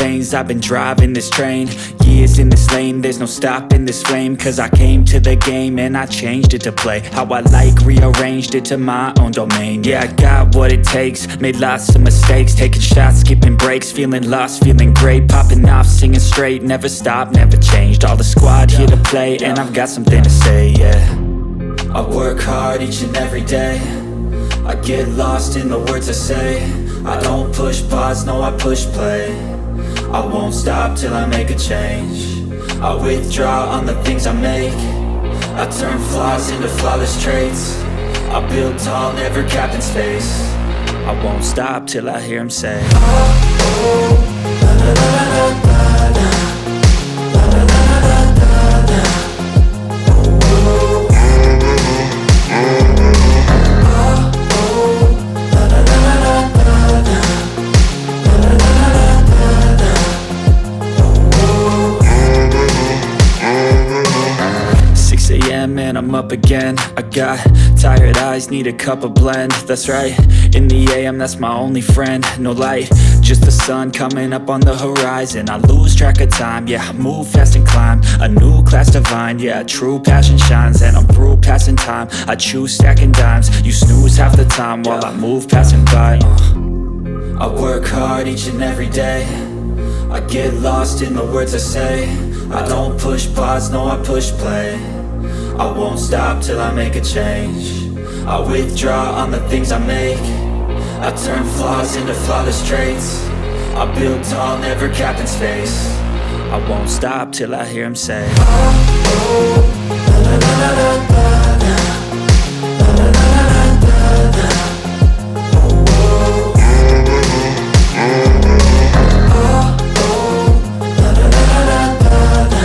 veins, I've been driving this train. Years in this lane, there's no stopping this flame. Cause I came to the game and I changed it to play how I like, rearranged it to my own domain. Yeah, I got what it takes, made lots of mistakes, taking shots, skipping breaks, feeling lost, feeling great, popping off, singing straight, never stopped, never changed. All the squad here to play, and I've got something to say, yeah. I work hard each and every day, I get lost in the words I say. I don't push pause, no, I push play. I won't stop till I make a change. I withdraw on the things I make. I turn flaws into flawless traits. I build tall, never capped in space. I won't stop till I hear him say, oh, oh, la la la la la la, la la la la la la, oh, oh. And I'm up again. I got tired eyes, need a cup of blend. That's right, in the AM, that's my only friend. No light, just the sun coming up on the horizon. I lose track of time, yeah, I move fast and climb a new class divine, yeah, true passion shines. And I'm through passing time, I choose stacking dimes. You snooze half the time while I move passing by. I work hard each and every day, I get lost in the words I say. I don't push pause, no, I push play. I won't stop till I make a change. I withdraw on the things I make. I turn flaws into flawless traits. I build tall, never capped in space. I won't stop till I hear him say, oh, oh, la la la la la la, la la la la la la, oh, oh, la la la la la la, la la la la la.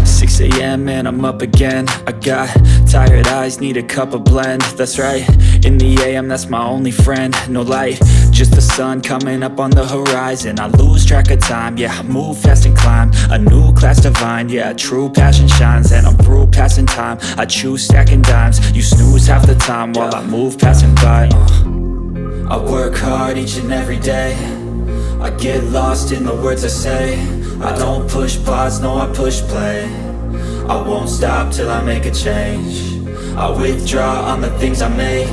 6 a.m. and I'm up again. I got tired eyes, need a cup of blend. That's right, in the AM, that's my only friend. No light, just the sun coming up on the horizon. I lose track of time, yeah, I move fast and climb a new class divine, yeah, true passion shines. And I'm through passing time, I choose stacking dimes. You snooze half the time while I move passing by. I work hard each and every day, I get lost in the words I say. I don't push pause, no, I push play. I won't stop till I make a change. I withdraw on the things I make.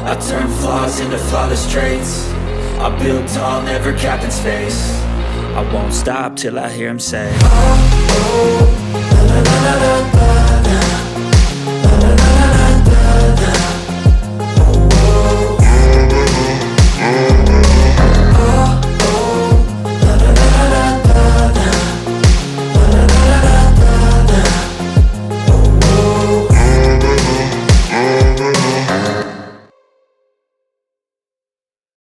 I turn flaws into flawless traits. I build tall, never capped in space. I won't stop till I hear him say, oh, oh, la la la la la la.